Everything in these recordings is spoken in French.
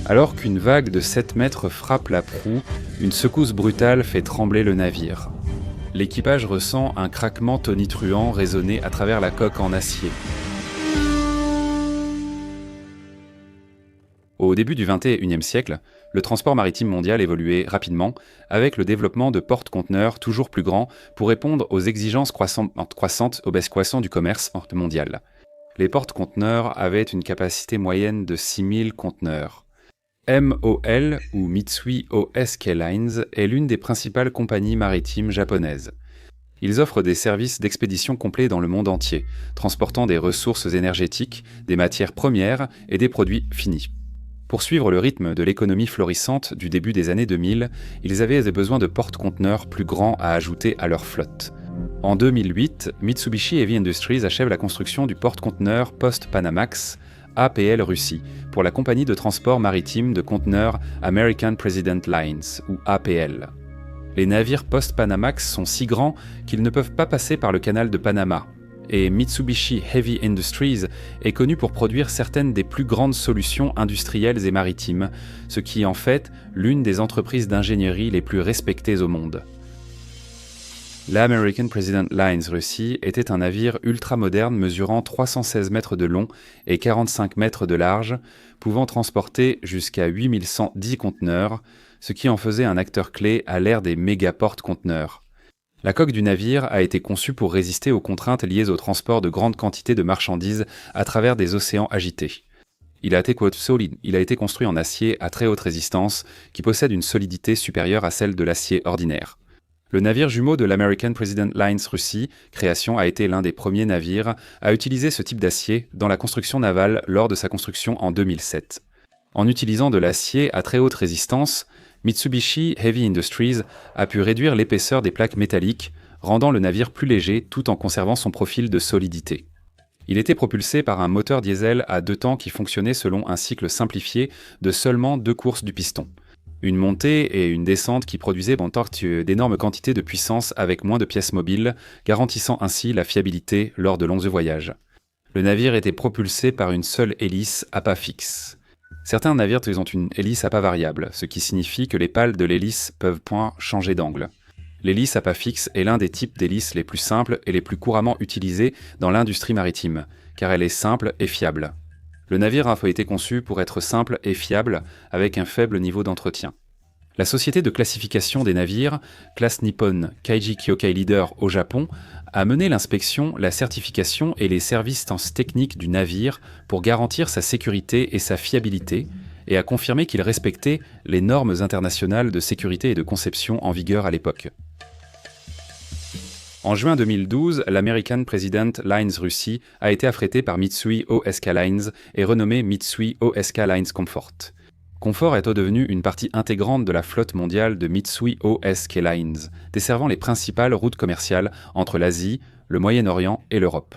Alors qu'une vague de 7 mètres frappe la proue, une secousse brutale fait trembler le navire. L'équipage ressent un craquement tonitruant résonner à travers la coque en acier. Au début du XXIe siècle, le transport maritime mondial évoluait rapidement, avec le développement de porte-conteneurs toujours plus grands pour répondre aux exigences croissantes au baisse croissant du commerce mondial. Les porte-conteneurs avaient une capacité moyenne de 6000 conteneurs. MOL, ou Mitsui O.S.K. Lines, est l'une des principales compagnies maritimes japonaises. Ils offrent des services d'expédition complets dans le monde entier, transportant des ressources énergétiques, des matières premières et des produits finis. Pour suivre le rythme de l'économie florissante du début des années 2000, ils avaient besoin de porte-conteneurs plus grands à ajouter à leur flotte. En 2008, Mitsubishi Heavy Industries achève la construction du porte-conteneur Post-Panamax, APL Russie, pour la compagnie de transport maritime de conteneurs American President Lines, ou APL. Les navires Post-Panamax sont si grands qu'ils ne peuvent pas passer par le canal de Panama, et Mitsubishi Heavy Industries est connu pour produire certaines des plus grandes solutions industrielles et maritimes, ce qui est en fait l'une des entreprises d'ingénierie les plus respectées au monde. L'American President Lines Russie était un navire ultramoderne mesurant 316 mètres de long et 45 mètres de large, pouvant transporter jusqu'à 8110 conteneurs, ce qui en faisait un acteur clé à l'ère des méga-porte-conteneurs. La coque du navire a été conçue pour résister aux contraintes liées au transport de grandes quantités de marchandises à travers des océans agités. Il a été construit en acier à très haute résistance qui possède une solidité supérieure à celle de l'acier ordinaire. Le navire jumeau de l'American President Lines Russie, création a été l'un des premiers navires à utiliser ce type d'acier dans la construction navale lors de sa construction en 2007. En utilisant de l'acier à très haute résistance, Mitsubishi Heavy Industries a pu réduire l'épaisseur des plaques métalliques, rendant le navire plus léger tout en conservant son profil de solidité. Il était propulsé par un moteur diesel à 2 temps qui fonctionnait selon un cycle simplifié de seulement 2 courses du piston. Une montée et une descente qui produisaient d'énormes quantités de puissance avec moins de pièces mobiles, garantissant ainsi la fiabilité lors de longs voyages. Le navire était propulsé par une seule hélice à pas fixe. Certains navires ont une hélice à pas variable, ce qui signifie que les pales de l'hélice peuvent changer d'angle. L'hélice à pas fixe est l'un des types d'hélices les plus simples et les plus couramment utilisés dans l'industrie maritime, car elle est simple et fiable. Le navire a été conçu pour être simple et fiable, avec un faible niveau d'entretien. La société de classification des navires, Classe Nippon Kaiji Kyokai Leader au Japon, a mené l'inspection, la certification et les services techniques du navire pour garantir sa sécurité et sa fiabilité, et a confirmé qu'il respectait les normes internationales de sécurité et de conception en vigueur à l'époque. En juin 2012, l'American President Lines Russie a été affrété par Mitsui O.S.K. Lines et renommé Mitsui O.S.K. Lines Comfort. Comfort est devenu une partie intégrante de la flotte mondiale de Mitsui O.S.K. Lines, desservant les principales routes commerciales entre l'Asie, le Moyen-Orient et l'Europe.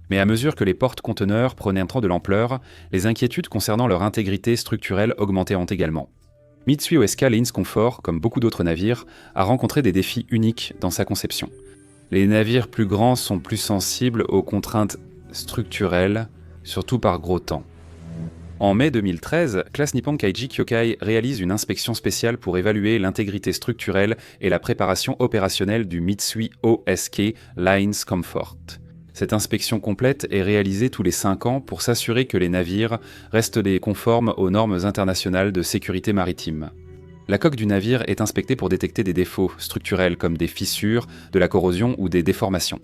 Mais à mesure que les porte-conteneurs prenaient de l'ampleur, les inquiétudes concernant leur intégrité structurelle augmentaient également. Mitsui O.S.K. Lines Comfort, comme beaucoup d'autres navires, a rencontré des défis uniques dans sa conception. Les navires plus grands sont plus sensibles aux contraintes structurelles, surtout par gros temps. En mai 2013, Classe Nippon Kaiji Kyokai réalise une inspection spéciale pour évaluer l'intégrité structurelle et la préparation opérationnelle du Mitsui O.S.K. Lines Comfort. Cette inspection complète est réalisée tous les 5 ans pour s'assurer que les navires restent conformes aux normes internationales de sécurité maritime. La coque du navire est inspectée pour détecter des défauts structurels comme des fissures, de la corrosion ou des déformations.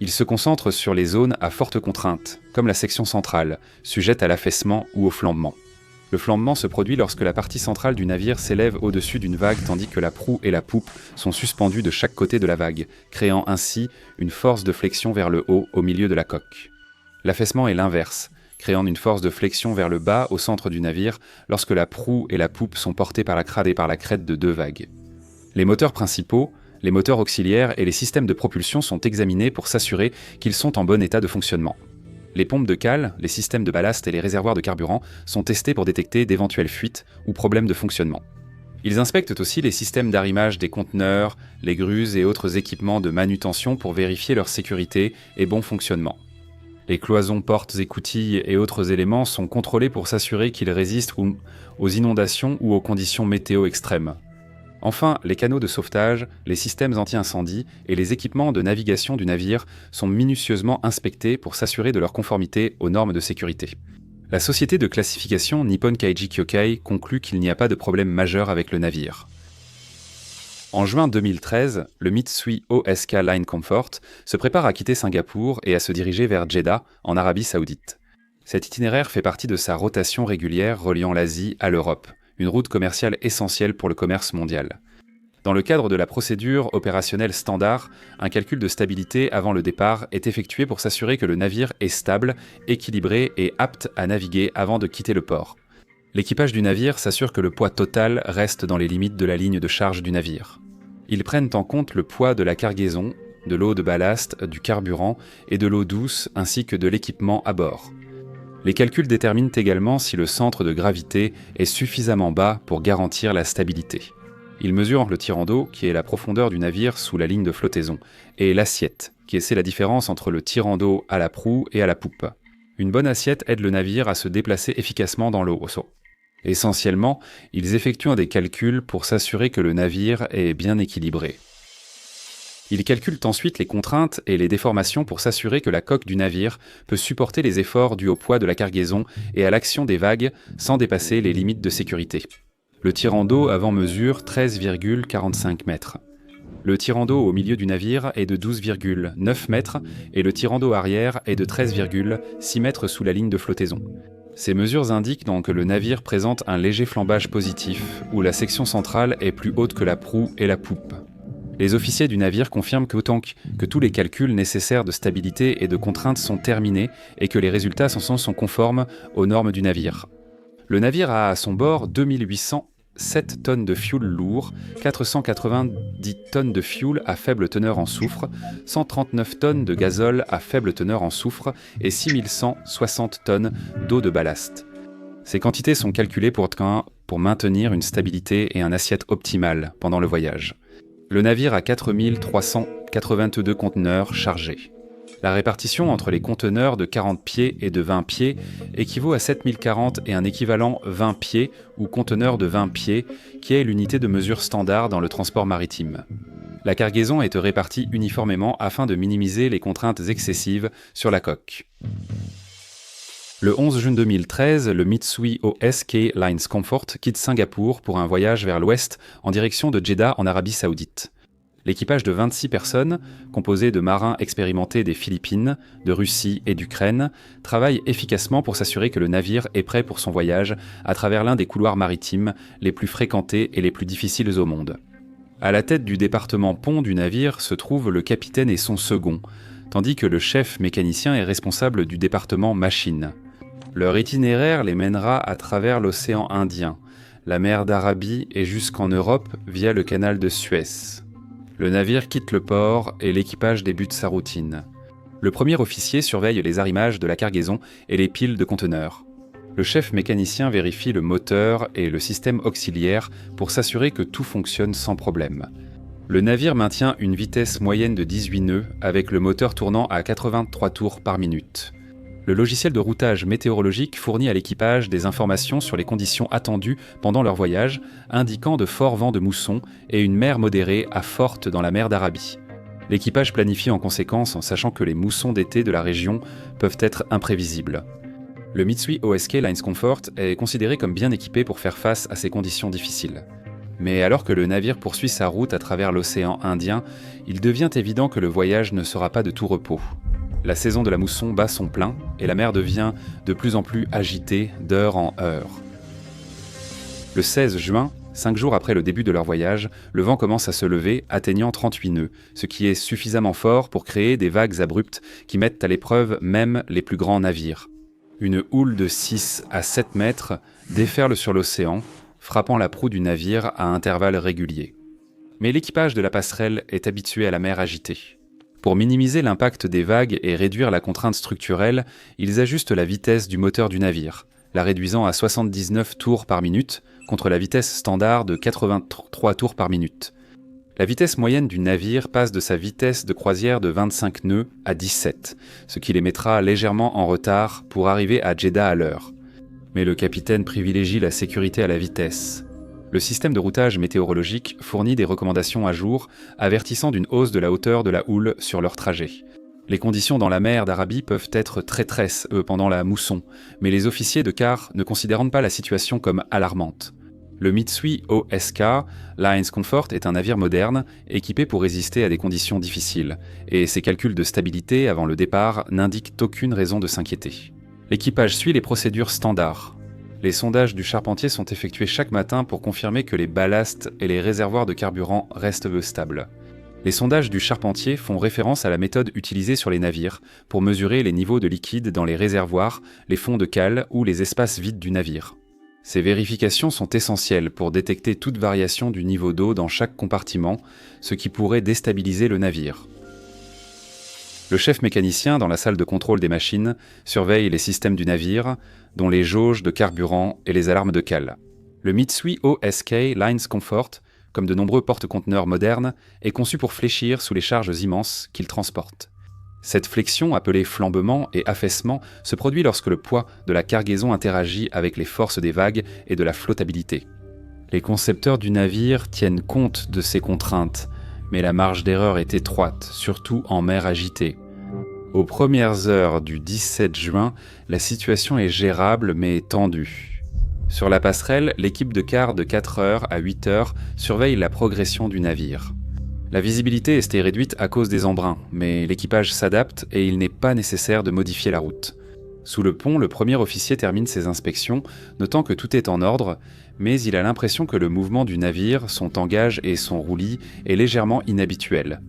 Il se concentre sur les zones à forte contrainte, comme la section centrale, sujette à l'affaissement ou au flambement. Le flambement se produit lorsque la partie centrale du navire s'élève au-dessus d'une vague tandis que la proue et la poupe sont suspendues de chaque côté de la vague, créant ainsi une force de flexion vers le haut au milieu de la coque. L'affaissement est l'inverse, créant une force de flexion vers le bas au centre du navire lorsque la proue et la poupe sont portées par la crête et par la crête de 2 vagues. Les moteurs principaux, les moteurs auxiliaires et les systèmes de propulsion sont examinés pour s'assurer qu'ils sont en bon état de fonctionnement. Les pompes de cale, les systèmes de ballast et les réservoirs de carburant sont testés pour détecter d'éventuelles fuites ou problèmes de fonctionnement. Ils inspectent aussi les systèmes d'arrimage des conteneurs, les grues et autres équipements de manutention pour vérifier leur sécurité et bon fonctionnement. Les cloisons, portes, écoutilles et autres éléments sont contrôlés pour s'assurer qu'ils résistent aux inondations ou aux conditions météo extrêmes. Enfin, les canaux de sauvetage, les systèmes anti-incendie et les équipements de navigation du navire sont minutieusement inspectés pour s'assurer de leur conformité aux normes de sécurité. La société de classification Nippon Kaiji Kyokai conclut qu'il n'y a pas de problème majeur avec le navire. En juin 2013, le Mitsui O.S.K. Line Comfort se prépare à quitter Singapour et à se diriger vers Jeddah, en Arabie Saoudite. Cet itinéraire fait partie de sa rotation régulière reliant l'Asie à l'Europe, une route commerciale essentielle pour le commerce mondial. Dans le cadre de la procédure opérationnelle standard, un calcul de stabilité avant le départ est effectué pour s'assurer que le navire est stable, équilibré et apte à naviguer avant de quitter le port. L'équipage du navire s'assure que le poids total reste dans les limites de la ligne de charge du navire. Ils prennent en compte le poids de la cargaison, de l'eau de ballast, du carburant et de l'eau douce ainsi que de l'équipement à bord. Les calculs déterminent également si le centre de gravité est suffisamment bas pour garantir la stabilité. Ils mesurent le tirant d'eau, qui est la profondeur du navire sous la ligne de flottaison, et l'assiette, qui est la différence entre le tirant d'eau à la proue et à la poupe. Une bonne assiette aide le navire à se déplacer efficacement dans l'eau. Essentiellement, ils effectuent des calculs pour s'assurer que le navire est bien équilibré. Ils calculent ensuite les contraintes et les déformations pour s'assurer que la coque du navire peut supporter les efforts dus au poids de la cargaison et à l'action des vagues sans dépasser les limites de sécurité. Le tirant d'eau avant mesure 13,45 mètres. Le tirant d'eau au milieu du navire est de 12,9 mètres et le tirant d'eau arrière est de 13,6 mètres sous la ligne de flottaison. Ces mesures indiquent donc que le navire présente un léger flambage positif, où la section centrale est plus haute que la proue et la poupe. Les officiers du navire confirment que tous les calculs nécessaires de stabilité et de contraintes sont terminés et que les résultats sont conformes aux normes du navire. Le navire a à son bord 2807 tonnes de fioul lourd, 490 tonnes de fioul à faible teneur en soufre, 139 tonnes de gazole à faible teneur en soufre et 6160 tonnes d'eau de ballast. Ces quantités sont calculées pour maintenir une stabilité et un assiette optimale pendant le voyage. Le navire a 4382 conteneurs chargés. La répartition entre les conteneurs de 40 pieds et de 20 pieds équivaut à 7040 et un équivalent 20 pieds ou conteneur de 20 pieds qui est l'unité de mesure standard dans le transport maritime. La cargaison est répartie uniformément afin de minimiser les contraintes excessives sur la coque. Le 11 juin 2013, le Mitsui O.S.K. Lines Comfort quitte Singapour pour un voyage vers l'ouest en direction de Jeddah en Arabie Saoudite. L'équipage de 26 personnes, composé de marins expérimentés des Philippines, de Russie et d'Ukraine, travaille efficacement pour s'assurer que le navire est prêt pour son voyage à travers l'un des couloirs maritimes les plus fréquentés et les plus difficiles au monde. À la tête du département pont du navire se trouvent le capitaine et son second, tandis que le chef mécanicien est responsable du département machine. Leur itinéraire les mènera à travers l'océan Indien, la mer d'Arabie et jusqu'en Europe via le canal de Suez. Le navire quitte le port et l'équipage débute sa routine. Le premier officier surveille les arrimages de la cargaison et les piles de conteneurs. Le chef mécanicien vérifie le moteur et le système auxiliaire pour s'assurer que tout fonctionne sans problème. Le navire maintient une vitesse moyenne de 18 nœuds avec le moteur tournant à 83 tours par minute. Le logiciel de routage météorologique fournit à l'équipage des informations sur les conditions attendues pendant leur voyage, indiquant de forts vents de mousson et une mer modérée à forte dans la mer d'Arabie. L'équipage planifie en conséquence en sachant que les moussons d'été de la région peuvent être imprévisibles. Le Mitsui O.S.K. Lines Comfort est considéré comme bien équipé pour faire face à ces conditions difficiles. Mais alors que le navire poursuit sa route à travers l'océan Indien, il devient évident que le voyage ne sera pas de tout repos. La saison de la mousson bat son plein et la mer devient de plus en plus agitée d'heure en heure. Le 16 juin, 5 jours après le début de leur voyage, le vent commence à se lever, atteignant 38 nœuds, ce qui est suffisamment fort pour créer des vagues abruptes qui mettent à l'épreuve même les plus grands navires. Une houle de 6 à 7 mètres déferle sur l'océan, frappant la proue du navire à intervalles réguliers. Mais l'équipage de la passerelle est habitué à la mer agitée. Pour minimiser l'impact des vagues et réduire la contrainte structurelle, ils ajustent la vitesse du moteur du navire, la réduisant à 79 tours par minute, contre la vitesse standard de 83 tours par minute. La vitesse moyenne du navire passe de sa vitesse de croisière de 25 nœuds à 17, ce qui les mettra légèrement en retard pour arriver à Jeddah à l'heure. Mais le capitaine privilégie la sécurité à la vitesse. Le système de routage météorologique fournit des recommandations à jour, avertissant d'une hausse de la hauteur de la houle sur leur trajet. Les conditions dans la mer d'Arabie peuvent être traîtresses pendant la mousson, mais les officiers de quart ne considèrent pas la situation comme alarmante. Le Mitsui OSK Lines Comfort est un navire moderne, équipé pour résister à des conditions difficiles, et ses calculs de stabilité avant le départ n'indiquent aucune raison de s'inquiéter. L'équipage suit les procédures standards. Les sondages du charpentier sont effectués chaque matin pour confirmer que les ballasts et les réservoirs de carburant restent stables. Les sondages du charpentier font référence à la méthode utilisée sur les navires pour mesurer les niveaux de liquide dans les réservoirs, les fonds de cale ou les espaces vides du navire. Ces vérifications sont essentielles pour détecter toute variation du niveau d'eau dans chaque compartiment, ce qui pourrait déstabiliser le navire. Le chef mécanicien, dans la salle de contrôle des machines, surveille les systèmes du navire, dont les jauges de carburant et les alarmes de cale. Le Mitsui OSK Lines Comfort, comme de nombreux porte-conteneurs modernes, est conçu pour fléchir sous les charges immenses qu'il transporte. Cette flexion, appelée flambement et affaissement, se produit lorsque le poids de la cargaison interagit avec les forces des vagues et de la flottabilité. Les concepteurs du navire tiennent compte de ces contraintes, mais la marge d'erreur est étroite, surtout en mer agitée. Aux premières heures du 17 juin, la situation est gérable mais tendue. Sur la passerelle, l'équipe de quart de 4 heures à 8 heures surveille la progression du navire. La visibilité est réduite à cause des embruns, mais l'équipage s'adapte et il n'est pas nécessaire de modifier la route. Sous le pont, le premier officier termine ses inspections, notant que tout est en ordre, mais il a l'impression que le mouvement du navire, son tangage et son roulis est légèrement inhabituel.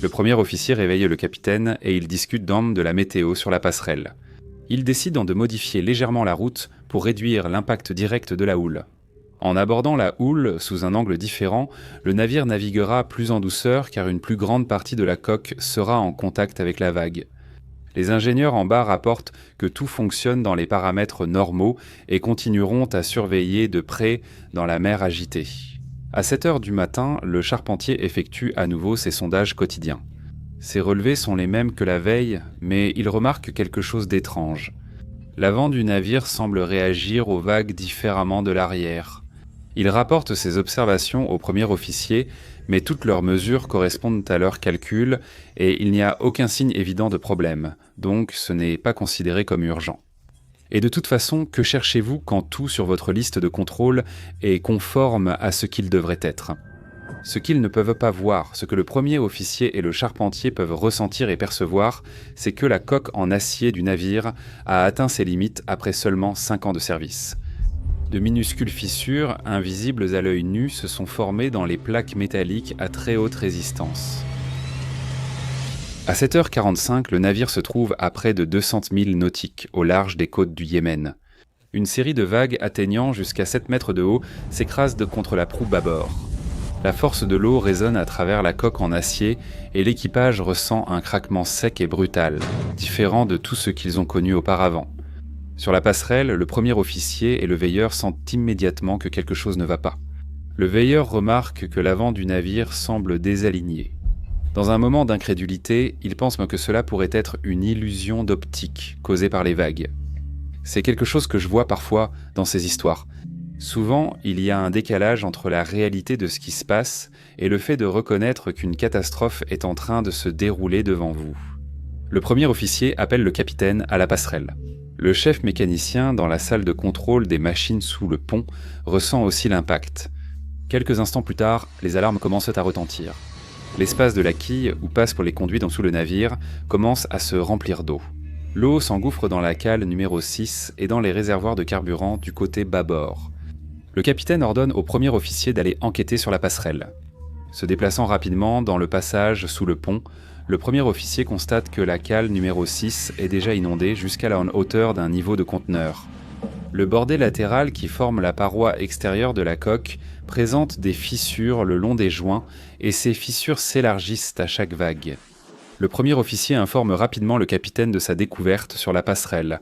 Le premier officier réveille le capitaine et ils discutent de la météo sur la passerelle. Ils décident de modifier légèrement la route pour réduire l'impact direct de la houle. En abordant la houle sous un angle différent, le navire naviguera plus en douceur car une plus grande partie de la coque sera en contact avec la vague. Les ingénieurs en bas rapportent que tout fonctionne dans les paramètres normaux et continueront à surveiller de près dans la mer agitée. À 7 heures du matin, le charpentier effectue à nouveau ses sondages quotidiens. Ses relevés sont les mêmes que la veille, mais il remarque quelque chose d'étrange. L'avant du navire semble réagir aux vagues différemment de l'arrière. Il rapporte ses observations au premier officier, mais toutes leurs mesures correspondent à leurs calculs et il n'y a aucun signe évident de problème, donc ce n'est pas considéré comme urgent. Et de toute façon, que cherchez-vous quand tout sur votre liste de contrôle est conforme à ce qu'il devrait être ? Ce qu'ils ne peuvent pas voir, ce que le premier officier et le charpentier peuvent ressentir et percevoir, c'est que la coque en acier du navire a atteint ses limites après seulement 5 ans de service. De minuscules fissures, invisibles à l'œil nu, se sont formées dans les plaques métalliques à très haute résistance. À 7h45, le navire se trouve à près de 200 milles nautiques, au large des côtes du Yémen. Une série de vagues atteignant jusqu'à 7 mètres de haut s'écrase contre la proue bâbord. La force de l'eau résonne à travers la coque en acier et l'équipage ressent un craquement sec et brutal, différent de tout ce qu'ils ont connu auparavant. Sur la passerelle, le premier officier et le veilleur sentent immédiatement que quelque chose ne va pas. Le veilleur remarque que l'avant du navire semble désaligné. Dans un moment d'incrédulité, il pense que cela pourrait être une illusion d'optique causée par les vagues. C'est quelque chose que je vois parfois dans ces histoires. Souvent, il y a un décalage entre la réalité de ce qui se passe et le fait de reconnaître qu'une catastrophe est en train de se dérouler devant vous. Le premier officier appelle le capitaine à la passerelle. Le chef mécanicien, dans la salle de contrôle des machines sous le pont, ressent aussi l'impact. Quelques instants plus tard, les alarmes commencent à retentir. L'espace de la quille, où passent les conduits sous le navire, commence à se remplir d'eau. L'eau s'engouffre dans la cale numéro 6 et dans les réservoirs de carburant du côté bâbord. Le capitaine ordonne au premier officier d'aller enquêter sur la passerelle. Se déplaçant rapidement dans le passage sous le pont, le premier officier constate que la cale numéro 6 est déjà inondée jusqu'à la hauteur d'un niveau de conteneur. Le bordé latéral qui forme la paroi extérieure de la coque présente des fissures le long des joints et ces fissures s'élargissent à chaque vague. Le premier officier informe rapidement le capitaine de sa découverte sur la passerelle.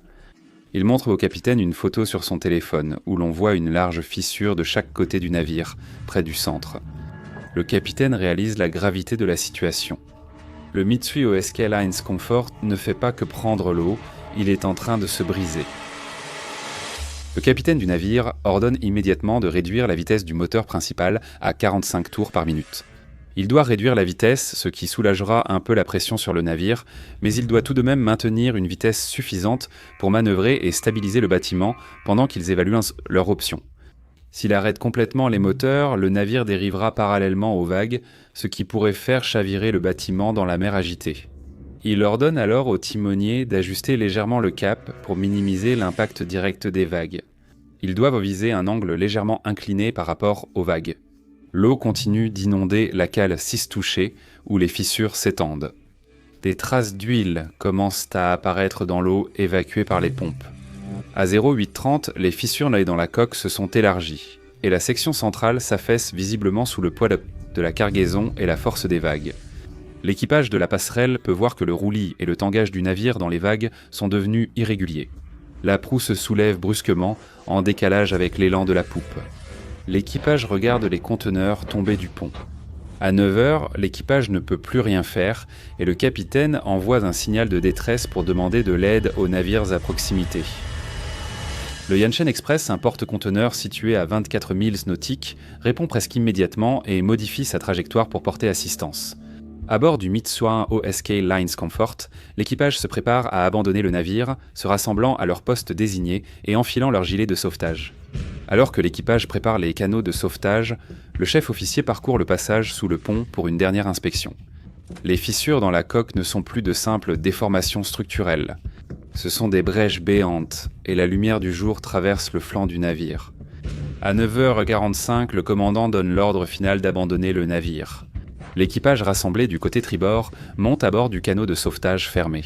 Il montre au capitaine une photo sur son téléphone, où l'on voit une large fissure de chaque côté du navire, près du centre. Le capitaine réalise la gravité de la situation. Le Mitsui O.S.K. Lines Comfort ne fait pas que prendre l'eau, il est en train de se briser. Le capitaine du navire ordonne immédiatement de réduire la vitesse du moteur principal à 45 tours par minute. Il doit réduire la vitesse, ce qui soulagera un peu la pression sur le navire, mais il doit tout de même maintenir une vitesse suffisante pour manœuvrer et stabiliser le bâtiment pendant qu'ils évaluent leur option. S'il arrête complètement les moteurs, le navire dérivera parallèlement aux vagues, ce qui pourrait faire chavirer le bâtiment dans la mer agitée. Il ordonne alors au timonier d'ajuster légèrement le cap pour minimiser l'impact direct des vagues. Ils doivent viser un angle légèrement incliné par rapport aux vagues. L'eau continue d'inonder la cale 6 touchée, où les fissures s'étendent. Des traces d'huile commencent à apparaître dans l'eau évacuée par les pompes. À 0,830, les fissures dans la coque se sont élargies, et la section centrale s'affaisse visiblement sous le poids de la cargaison et la force des vagues. L'équipage de la passerelle peut voir que le roulis et le tangage du navire dans les vagues sont devenus irréguliers. La proue se soulève brusquement, en décalage avec l'élan de la poupe. L'équipage regarde les conteneurs tomber du pont. À 9h, l'équipage ne peut plus rien faire et le capitaine envoie un signal de détresse pour demander de l'aide aux navires à proximité. Le Yanchen Express, un porte-conteneurs situé à 24 milles nautiques, répond presque immédiatement et modifie sa trajectoire pour porter assistance. À bord du Mitsui O.S.K. Lines Comfort, l'équipage se prépare à abandonner le navire, se rassemblant à leur poste désigné et enfilant leur gilet de sauvetage. Alors que l'équipage prépare les canaux de sauvetage, le chef officier parcourt le passage sous le pont pour une dernière inspection. Les fissures dans la coque ne sont plus de simples déformations structurelles. Ce sont des brèches béantes et la lumière du jour traverse le flanc du navire. À 9h45, le commandant donne l'ordre final d'abandonner le navire. L'équipage rassemblé du côté tribord monte à bord du canot de sauvetage fermé.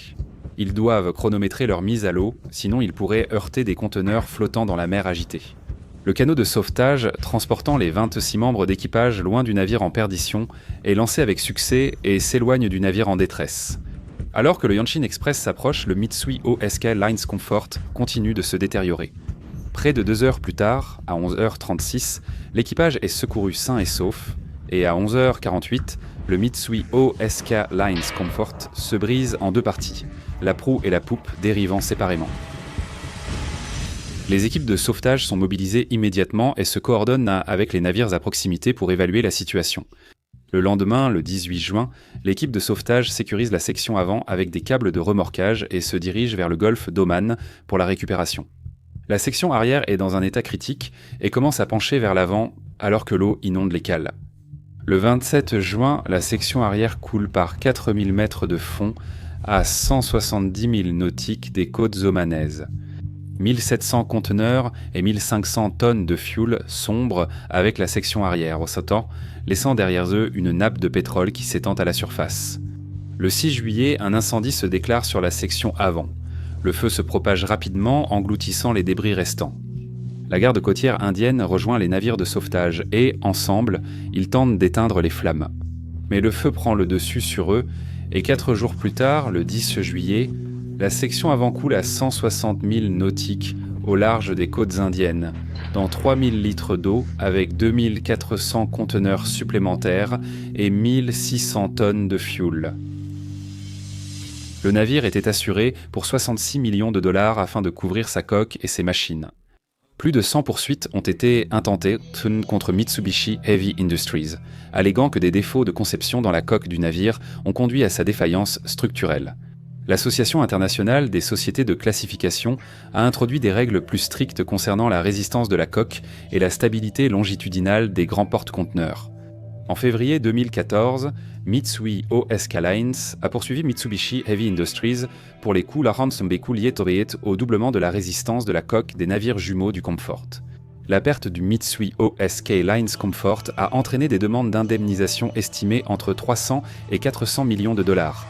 Ils doivent chronométrer leur mise à l'eau, sinon ils pourraient heurter des conteneurs flottant dans la mer agitée. Le canot de sauvetage, transportant les 26 membres d'équipage loin du navire en perdition, est lancé avec succès et s'éloigne du navire en détresse. Alors que le Yanchen Express s'approche, le Mitsui O.S.K. Lines Comfort continue de se détériorer. Près de 2 heures plus tard, à 11h36, l'équipage est secouru sain et sauf, et à 11h48, le Mitsui O.S.K. Lines Comfort se brise en 2 parties, la proue et la poupe dérivant séparément. Les équipes de sauvetage sont mobilisées immédiatement et se coordonnent avec les navires à proximité pour évaluer la situation. Le lendemain, le 18 juin, l'équipe de sauvetage sécurise la section avant avec des câbles de remorquage et se dirige vers le golfe d'Oman pour la récupération. La section arrière est dans un état critique et commence à pencher vers l'avant alors que l'eau inonde les cales. Le 27 juin, la section arrière coule par 4000 mètres de fond à 170 000 nautiques des côtes omanaises. 1700 conteneurs et 1500 tonnes de fuel sombrent avec la section arrière, au sautant, laissant derrière eux une nappe de pétrole qui s'étend à la surface. Le 6 juillet, un incendie se déclare sur la section avant. Le feu se propage rapidement, engloutissant les débris restants. La garde côtière indienne rejoint les navires de sauvetage et, ensemble, ils tentent d'éteindre les flammes. Mais le feu prend le dessus sur eux et 4 jours plus tard, le 10 juillet, la section avant coule à 160 000 nautiques au large des côtes indiennes, dans 3000 litres d'eau avec 2400 conteneurs supplémentaires et 1600 tonnes de fuel. Le navire était assuré pour 66 millions de dollars afin de couvrir sa coque et ses machines. Plus de 100 poursuites ont été intentées contre Mitsubishi Heavy Industries, alléguant que des défauts de conception dans la coque du navire ont conduit à sa défaillance structurelle. L'Association internationale des sociétés de classification a introduit des règles plus strictes concernant la résistance de la coque et la stabilité longitudinale des grands porte-conteneurs. En février 2014, Mitsui O.S.K. Lines a poursuivi Mitsubishi Heavy Industries pour les coûts liés au doublement de la résistance de la coque des navires jumeaux du Comfort. La perte du Mitsui O.S.K. Lines Comfort a entraîné des demandes d'indemnisation estimées entre 300 et 400 millions de dollars.